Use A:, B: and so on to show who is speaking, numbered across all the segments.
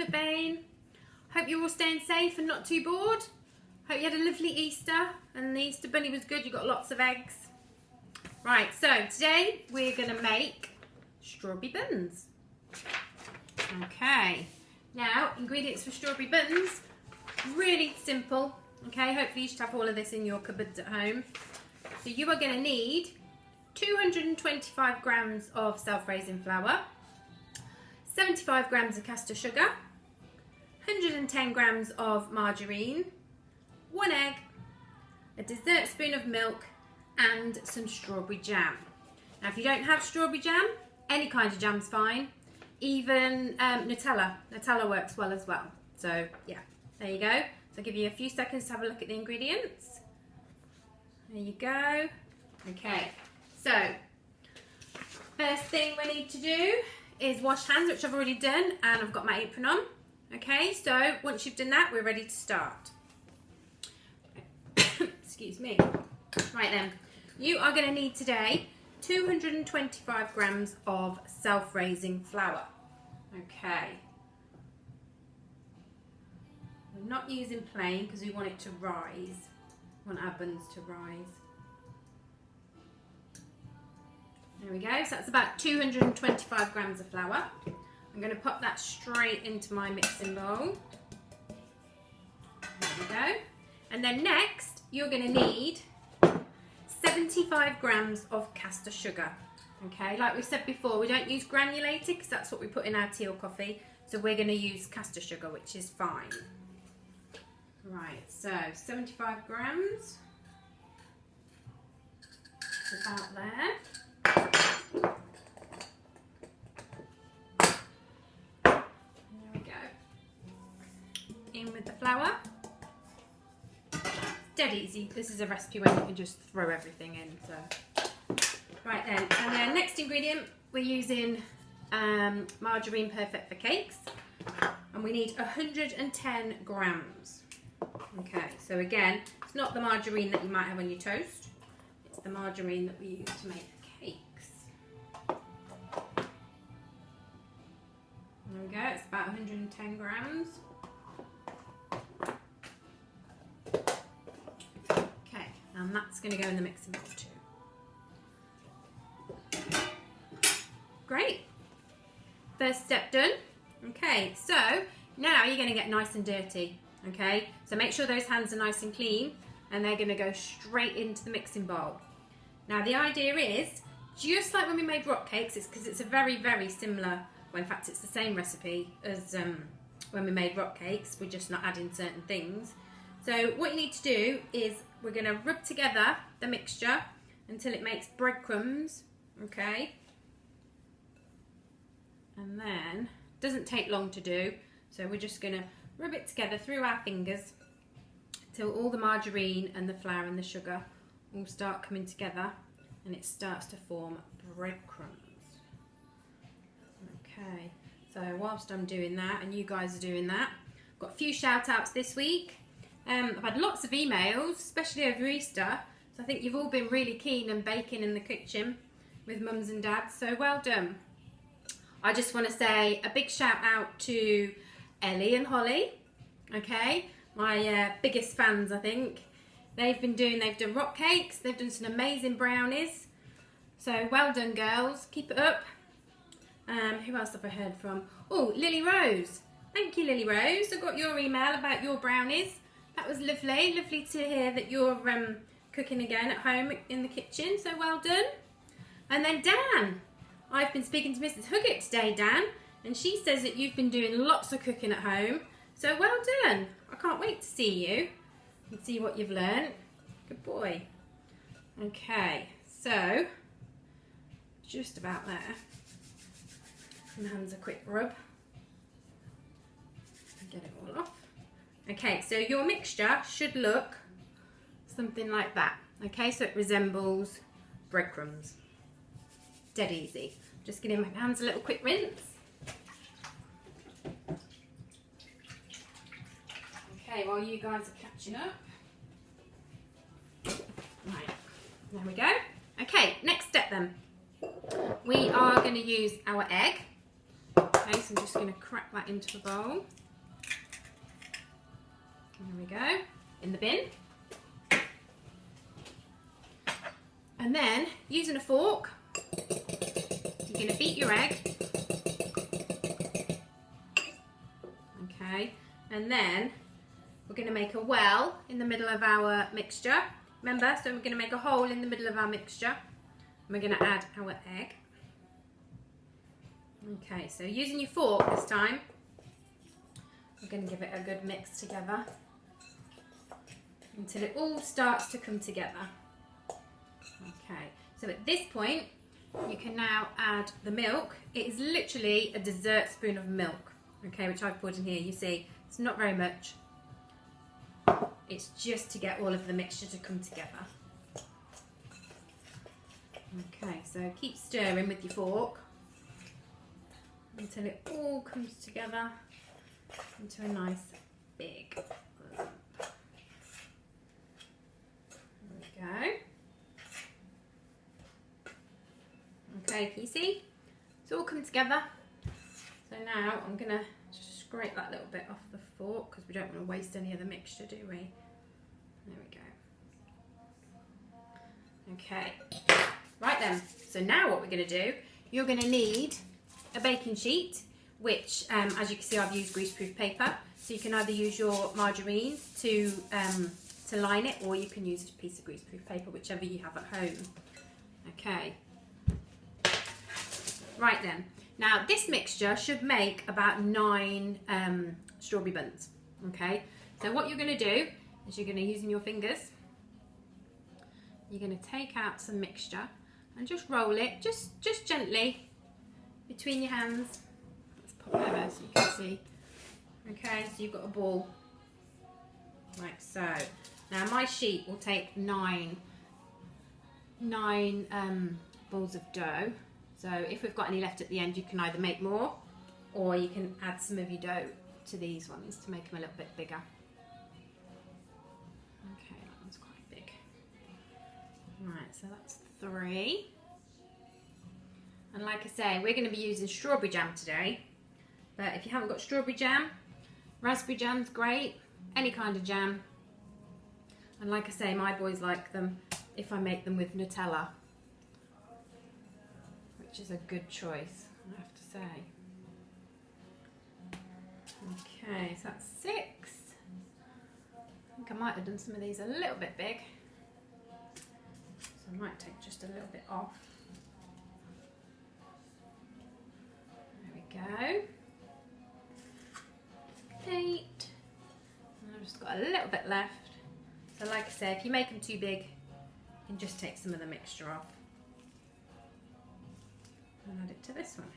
A: McBain. Hope you're all staying safe and not too bored. Hope you had a lovely Easter and the Easter bunny was good. You got lots of eggs. Right, so today we're going to make strawberry buns. Okay, now ingredients for strawberry buns, really simple. Okay, hopefully you should have all of this in your cupboards at home. So you are going to need 225 grams of self-raising flour, 75 grams of caster sugar, 110 grams of margarine, 1 egg, a dessert spoon of milk and some strawberry jam. Now if you don't have strawberry jam, any kind of jam's fine, even Nutella works well as well. So yeah, there you go. So I'll give you a few seconds to have a look at the ingredients. There you go. Okay, so first thing we need to do is wash hands, which I've already done, and I've got my apron on. Okay, so once you've done that, we're ready to start. Excuse me. Right then, you are going to need today 225 grams of self-raising flour. Okay. We're not using plain because we want it to rise. We want our buns to rise. There we go, so that's about 225 grams of flour. I'm going to pop that straight into my mixing bowl. There we go. And then next, you're going to need 75 grams of caster sugar. Okay, like we said before, we don't use granulated because that's what we put in our tea or coffee. So we're going to use caster sugar, which is fine. Right, so 75 grams. About there. There we go. In with the flour. Dead easy. This is a recipe where you can just throw everything in. So, right then, and then next ingredient, we're using margarine perfect for cakes, and we need 110 grams. Okay, so again, it's not the margarine that you might have on your toast. It's the margarine that we use to make cakes. There we go, it's about 110 grams. Okay, and that's going to go in the mixing bowl too. Great. First step done. Okay, so now you're going to get nice and dirty. Okay, so make sure those hands are nice and clean and they're going to go straight into the mixing bowl. Now the idea is, just like when we made rock cakes, it's because it's a very, very similar, well in fact it's the same recipe as when we made rock cakes, we're just not adding certain things. So what you need to do is we're going to rub together the mixture until it makes breadcrumbs, okay? And then, it doesn't take long to do, so we're just going to rub it together through our fingers till all the margarine and the flour and the sugar all start coming together and it starts to form breadcrumbs. Okay, so whilst I'm doing that and you guys are doing that, I've got a few shout outs this week. I've had lots of emails, especially over Easter, so I think you've all been really keen and baking in the kitchen with mums and dads, so well done. I just want to say a big shout out to Ellie and Holly, okay, my biggest fans I think. They've done rock cakes, they've done some amazing brownies, so well done girls, keep it up. Who else have I heard from? Oh, Lily Rose, thank you Lily Rose, I got your email about your brownies, that was lovely, lovely to hear that you're cooking again at home in the kitchen, so well done. And then Dan, I've been speaking to Mrs. Huggett today, Dan, and she says that you've been doing lots of cooking at home. So well done. I can't wait to see you and see what you've learnt. Good boy. Okay, so just about there. My hands a quick rub. Get it all off. Okay, so your mixture should look something like that. Okay, so it resembles breadcrumbs. Dead easy. Just giving my hands a little quick rinse. Okay, while you guys are catching up. Right, there we go. Okay, next step then. We are going to use our egg. Okay, so I'm just going to crack that into a bowl. There we go, in the bin. And then, using a fork, you're going to beat your egg. Okay, and then we're going to make a well in the middle of our mixture. Remember, so we're going to make a hole in the middle of our mixture. And we're going to add our egg. Okay, so using your fork this time, we're going to give it a good mix together until it all starts to come together. Okay, so at this point, you can now add the milk. It is literally a dessert spoon of milk, okay, which I've poured in here. You see, it's not very much. It's just to get all of the mixture to come together. Okay, so keep stirring with your fork until it all comes together into a nice big lump. There we go. Okay, can you see? It's all come together. So now I'm going to just scrape that little bit off the fork because we don't want to waste any of the mixture, do we? There we go. Okay. Right then, so now what we're going to do, you're going to need a baking sheet, which as you can see I've used greaseproof paper. So you can either use your margarine to line it, or you can use a piece of greaseproof paper, whichever you have at home. Okay. Right then, now this mixture should make about 9 strawberry buns. Okay, so what you're going to do is you're going to, using your fingers, you're going to take out some mixture and just roll it, just gently between your hands. Let's pop it over so you can see. Okay, so you've got a ball like so. Now my sheet will take 9 balls of dough. So if we've got any left at the end, you can either make more, or you can add some of your dough to these ones to make them a little bit bigger. Okay, that one's quite big. Right, so that's 3. And like I say, we're going to be using strawberry jam today. But if you haven't got strawberry jam, raspberry jam's great, any kind of jam. And like I say, my boys like them if I make them with Nutella, which is a good choice, I have to say. Okay, so that's 6. I think I might have done some of these a little bit big, so I might take just a little bit off. There we go. 8. And I've just got a little bit left. So like I said, if you make them too big, you can just take some of the mixture off and add it to this one.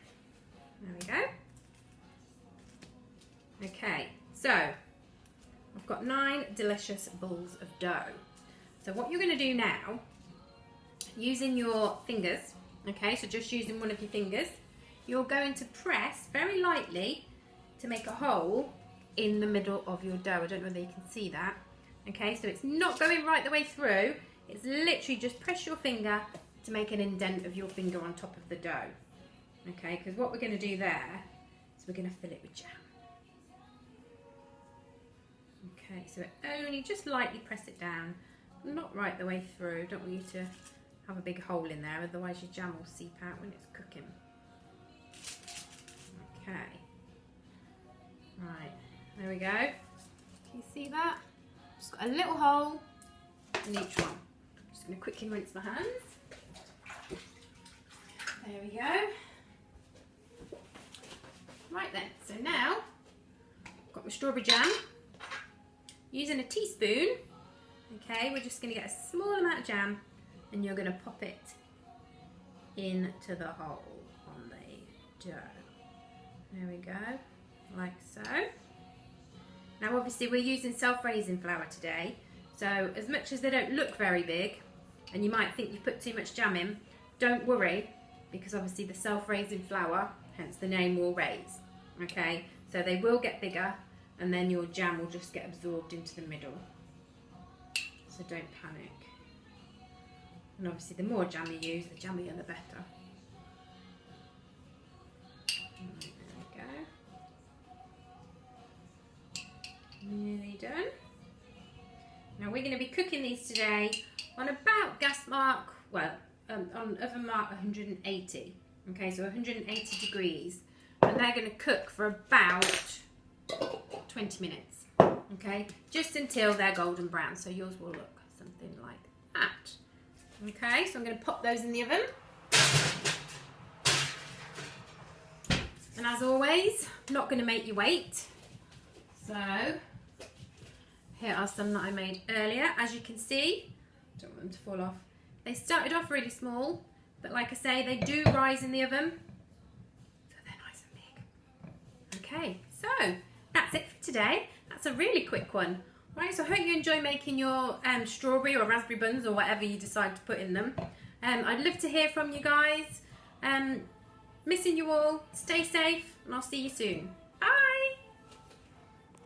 A: There we go. Okay, so I've got 9 delicious balls of dough. So what you're going to do now, using your fingers, okay, so just using one of your fingers, you're going to press very lightly to make a hole in the middle of your dough. I don't know whether you can see that. Okay, so it's not going right the way through. It's literally just press your finger to make an indent of your finger on top of the dough. Okay, because what we're going to do there is we're going to fill it with jam. Okay, so only just lightly press it down, not right the way through. Don't want you to have a big hole in there, otherwise your jam will seep out when it's cooking. Okay, right, there we go. Can you see that? Just got a little hole in each one. Just going to quickly rinse my hands. There we go. Right then, so now I've got my strawberry jam. Using a teaspoon, okay, we're just going to get a small amount of jam and you're going to pop it into the hole on the dough. There we go, like so. Now obviously we're using self-raising flour today, so as much as they don't look very big and you might think you've put too much jam in, don't worry, because obviously the self-raising flour, hence the name, will raise. Okay, so they will get bigger and then your jam will just get absorbed into the middle. So don't panic. And obviously the more jam you use, the jammier the better. There we go. Nearly done. Now we're going to be cooking these today on about gas mark, well, on oven mark 180. Okay, so 180 degrees. And they're going to cook for about 20 minutes. Okay, just until they're golden brown. So yours will look something like that. Okay, so I'm going to pop those in the oven. And as always, I'm not going to make you wait. So here are some that I made earlier. As you can see, don't want them to fall off. They started off really small, but like I say, they do rise in the oven. So they're nice and big. Okay, so that's it for today. That's a really quick one. Right, so I hope you enjoy making your strawberry or raspberry buns or whatever you decide to put in them. I'd love to hear from you guys. Missing you all. Stay safe and I'll see you soon.